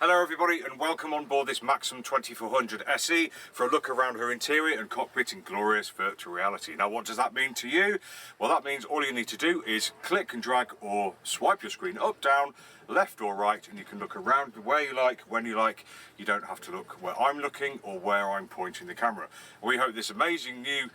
Hello everybody and welcome on board this Maxim 2400 SE for a look around her interior and cockpit in glorious virtual reality. Now what does that mean to you? Well, that means all you need to do is click and drag or swipe your screen up, down, left or right, and you can look around where you like, when you like. You don't have to look where I'm looking or where I'm pointing the camera. We hope this amazing new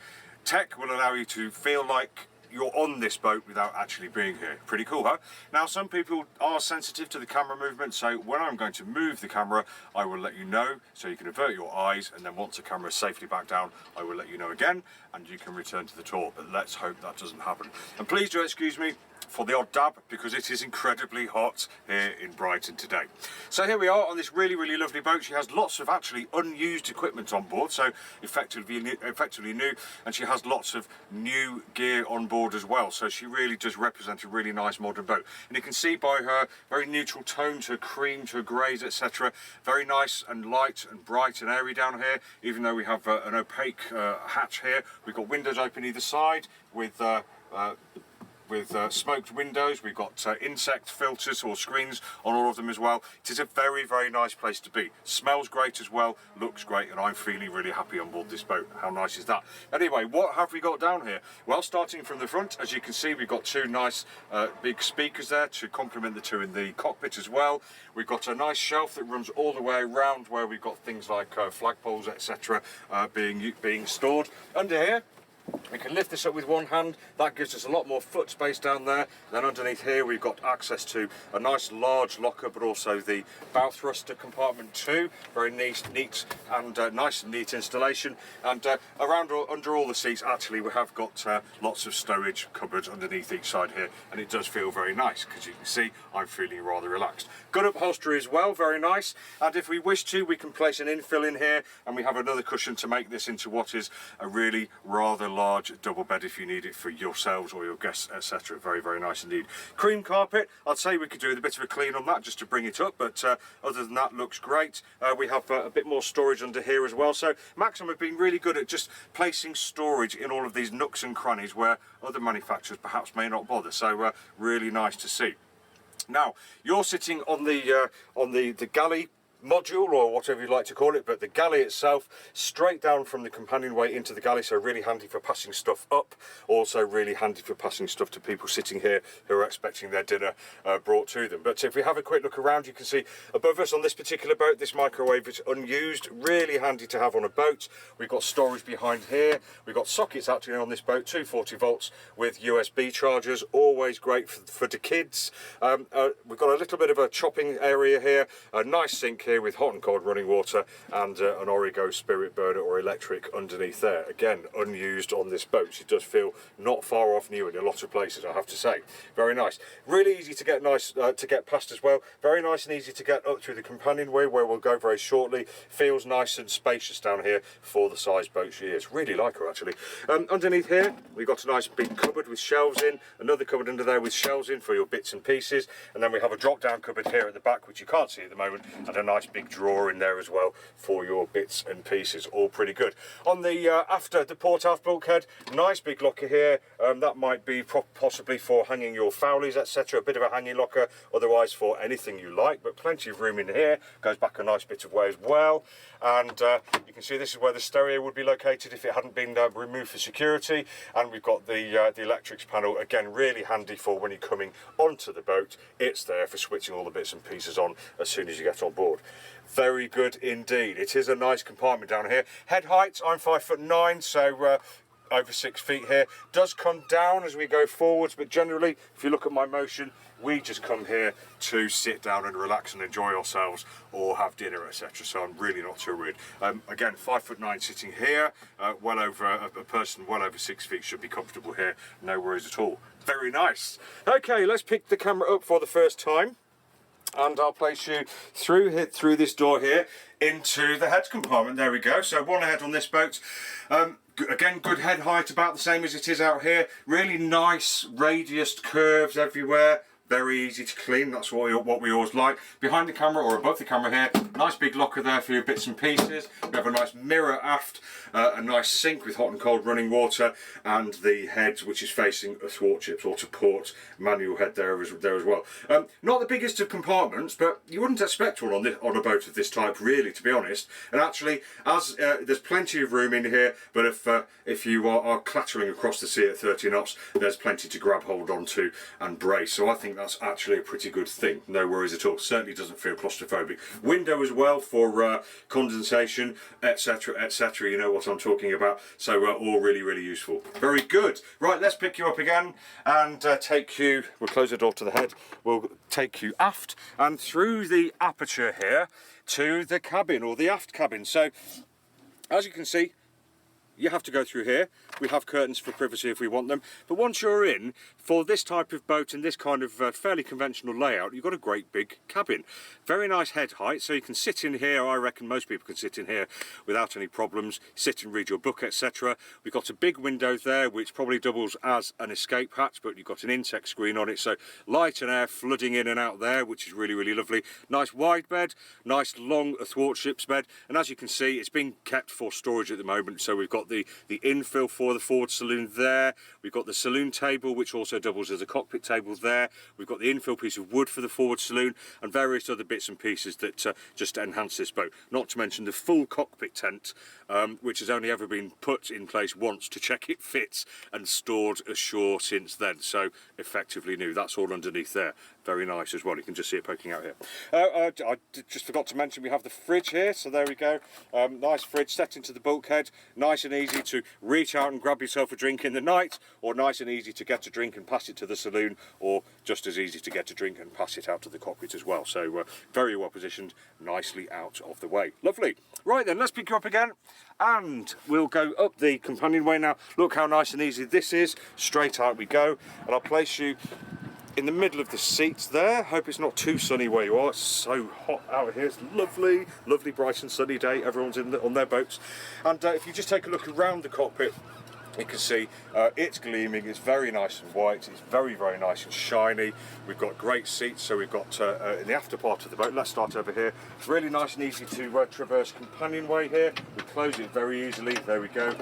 tech will allow you to feel like you're on this boat without actually being here. Pretty cool, huh? Now, some people are sensitive to the camera movement, so when I'm going to move the camera, I will let you know, so you can avert your eyes, and then once the camera is safely back down, I will let you know again, and you can return to the tour, but let's hope that doesn't happen. And please do excuse me for the odd dab, because it is incredibly hot here in Brighton today. So here we are on this really, really lovely boat. She has lots of actually unused equipment on board, so effectively new, and she has lots of new gear on board as well. So she really does represent a really nice modern boat. And you can see by her very neutral tones, her cream to her greys, etc. Very nice and light and bright and airy down here, even though we have an opaque hatch here. We've got windows open either side with smoked windows. We've got insect filters or screens on all of them as well. It is a very, very nice place to be. Smells great as well, looks great, and I'm feeling really happy on board this boat. How nice is that? Anyway, what have we got down here? Well, starting from the front, as you can see, we've got two nice big speakers there to complement the two in the cockpit as well. We've got a nice shelf that runs all the way around where we've got things like flagpoles, etc. being stored. Under here, we can lift this up with one hand. That gives us a lot more foot space down there. Then underneath here we've got access to a nice large locker, but also the bow thruster compartment too. Very nice and neat installation. And under all the seats, actually, we have got lots of stowage cupboards underneath each side here, and it does feel very nice, because you can see I'm feeling rather relaxed. Good upholstery as well, very nice. And if we wish to, we can place an infill in here, and we have another cushion to make this into what is a really rather large double bed if you need it for yourselves or your guests, etc. Very, very nice indeed. Cream carpet, I'd say we could do with a bit of a clean on that just to bring it up, but other than that, looks great. We have a bit more storage under here as well. So Maxim have been really good at just placing storage in all of these nooks and crannies where other manufacturers perhaps may not bother. So really nice to see. Now, you're sitting on the galley module, or whatever you'd like to call it, but the galley itself straight down from the companionway into the galley, so really handy for passing stuff up, also really handy for passing stuff to people sitting here who are expecting their dinner brought to them. But if we have a quick look around, you can see above us on this particular boat, this microwave is unused, really handy to have on a boat. We've got storage behind here, we've got sockets actually on this boat, 240 volts with USB chargers, always great for the kids. We've got a little bit of a chopping area here, a nice sink here with hot and cold running water, and an Origo spirit burner or electric underneath there. Again, unused on this boat. It does feel not far off new in a lot of places, I have to say. Very nice. Really easy to get past as well. Very nice and easy to get up through the companionway, where we'll go very shortly. Feels nice and spacious down here for the size boat she is. Really like her actually. Underneath here we've got a nice big cupboard with shelves in, another cupboard under there with shelves in for your bits and pieces, and then we have a drop down cupboard here at the back which you can't see at the moment, and a nice big drawer in there as well for your bits and pieces. All pretty good. On the after the port aft bulkhead, nice big locker here. That might be possibly for hanging your fowlies, etc. A bit of a hanging locker, otherwise for anything you like, but plenty of room in here. Goes back a nice bit of way as well. And you can see this is where the stereo would be located if it hadn't been removed for security. And we've got the electrics panel, again really handy for when you're coming onto the boat. It's there for switching all the bits and pieces on as soon as you get on board. Very good indeed. It is a nice compartment down here. Head height, I'm 5'9", so over 6 feet here. Does come down as we go forwards, but generally, if you look at my motion, we just come here to sit down and relax and enjoy ourselves or have dinner, etc. So I'm really not too worried. Again, 5'9" sitting here, well over a person well over 6 feet should be comfortable here. No worries at all. Very nice. Okay, let's pick the camera up for the first time, and I'll place you through this door here into the head compartment. There we go. So one head on this boat. Again, good head height, about the same as it is out here. Really nice radiused curves everywhere. very easy to clean. That's what we always like. Behind the camera or above the camera here, nice big locker there for your bits and pieces. We have a nice mirror aft, a nice sink with hot and cold running water, and the head which is facing athwartships or to port, manual head there as well. Not the biggest of compartments, but you wouldn't expect one on a boat of this type, really, to be honest. And actually, as there's plenty of room in here, but if you are clattering across the sea at 30 knots, there's plenty to grab hold onto and brace. So I think that's actually a pretty good thing. No worries at all. Certainly doesn't feel claustrophobic. Window as well for condensation, etc, etc. You know what I'm talking about. So all really, really useful. Very good. Right, let's pick you up again and take you, we'll close the door to the head, we'll take you aft and through the aperture here to the cabin, or the aft cabin. So as you can see, you have to go through here. We have curtains for privacy if we want them, but once you're in, for this type of boat and this kind of fairly conventional layout, you've got a great big cabin. Very nice head height, so you can sit in here. I reckon most people can sit in here without any problems, sit and read your book, etc. We've got a big window there which probably doubles as an escape hatch, but you've got an insect screen on it, so light and air flooding in and out there, which is really, really lovely. Nice wide bed, nice long athwartships bed, and as you can see, it's being kept for storage at the moment. So we've got the infill for the forward saloon there, we've got the saloon table which also doubles as a cockpit table there, we've got the infill piece of wood for the forward saloon, and various other bits and pieces that just enhance this boat. Not to mention the full cockpit tent, which has only ever been put in place once to check it fits and stored ashore since then, so effectively new. That's all underneath there. Very nice as well. You can just see it poking out here. I just forgot to mention we have the fridge here, so there we go. Nice fridge set into the bulkhead, nice and easy to reach out and grab yourself a drink in the night, or nice and easy to get a drink and pass it to the saloon, or just as easy to get a drink and pass it out to the cockpit as well. So very well positioned, nicely out of the way. Lovely. Right then, let's pick you up again and we'll go up the companionway now. Look how nice and easy this is. Straight out we go, and I'll place you in the middle of the seats there. Hope it's not too sunny where you are. It's so hot out here. It's lovely, lovely bright and sunny day. Everyone's on their boats. And if you just take a look around the cockpit, you can see it's gleaming, it's very nice and white, it's very, very nice and shiny. We've got great seats, so we've got in the after part of the boat. Let's start over here. It's really nice and easy to traverse companionway here. We close it very easily. There we go.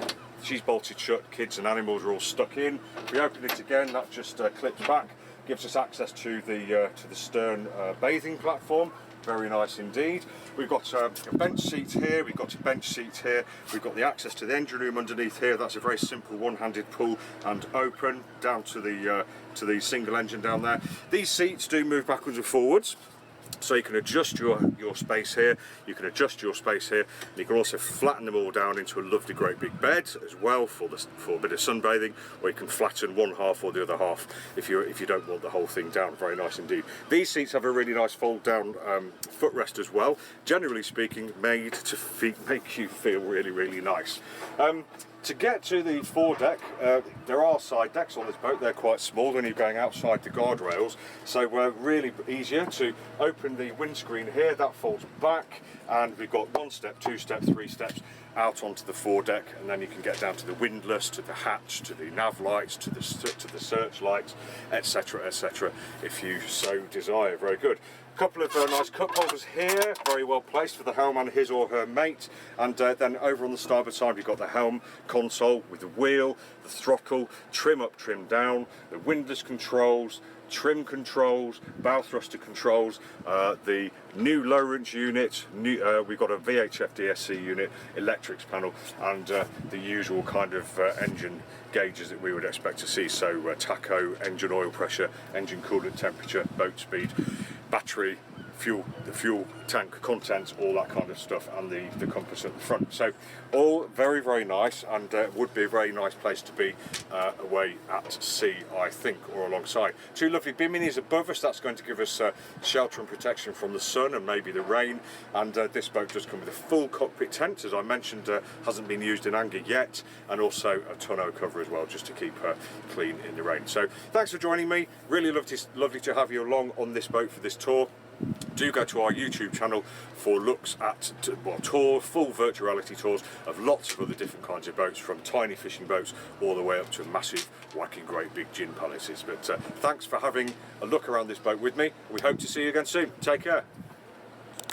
She's bolted shut, kids and animals are all stuck in. We open it again, that just clips back. Gives us access to the stern bathing platform. Very nice indeed. We've got a bench seat here, we've got a bench seat here, we've got the access to the engine room underneath here. That's a very simple one-handed pull and open down to the single engine down there. These seats do move backwards and forwards, so you can adjust your space here, you can adjust your space here, and you can also flatten them all down into a lovely great big bed as well for a bit of sunbathing, or you can flatten one half or the other half if you don't want the whole thing down. Very nice indeed. These seats have a really nice fold down footrest as well, generally speaking made to make you feel really, really nice. To get to the foredeck, there are side decks on this boat. They're quite small when you're going outside the guardrails, so really easier to open the windscreen here. That folds back, and we've got 1 step, 2 steps, 3 steps out onto the foredeck, and then you can get down to the windlass, to the hatch, to the nav lights, to the search lights, etc, etc, if you so desire. Very good. A couple of nice cup holders here, very well placed for the helm and his or her mate. And then over on the starboard side, you've got the helm console with the wheel, the throttle, trim up, trim down, the windlass controls, trim controls, bow thruster controls, the new Lowrance unit, we've got a VHF DSC unit, electrics panel, and the usual kind of engine gauges that we would expect to see. So tacho, engine oil pressure, engine coolant temperature, boat speed, battery, fuel, the fuel tank contents, all that kind of stuff, and the compass at the front. So all very, very nice, and would be a very nice place to be away at sea, I think, or alongside. 2 lovely biminis above us. That's going to give us shelter and protection from the sun and maybe the rain. And this boat does come with a full cockpit tent, as I mentioned, hasn't been used in anger yet, and also a tonneau cover as well, just to keep clean in the rain. So thanks for joining me. Really lovely to have you along on this boat for this tour. do go to our YouTube channel for looks at full virtual reality tours of lots of other different kinds of boats, from tiny fishing boats all the way up to massive, whacking great big gin palaces. But thanks for having a look around this boat with me. We hope to see you again soon. Take care.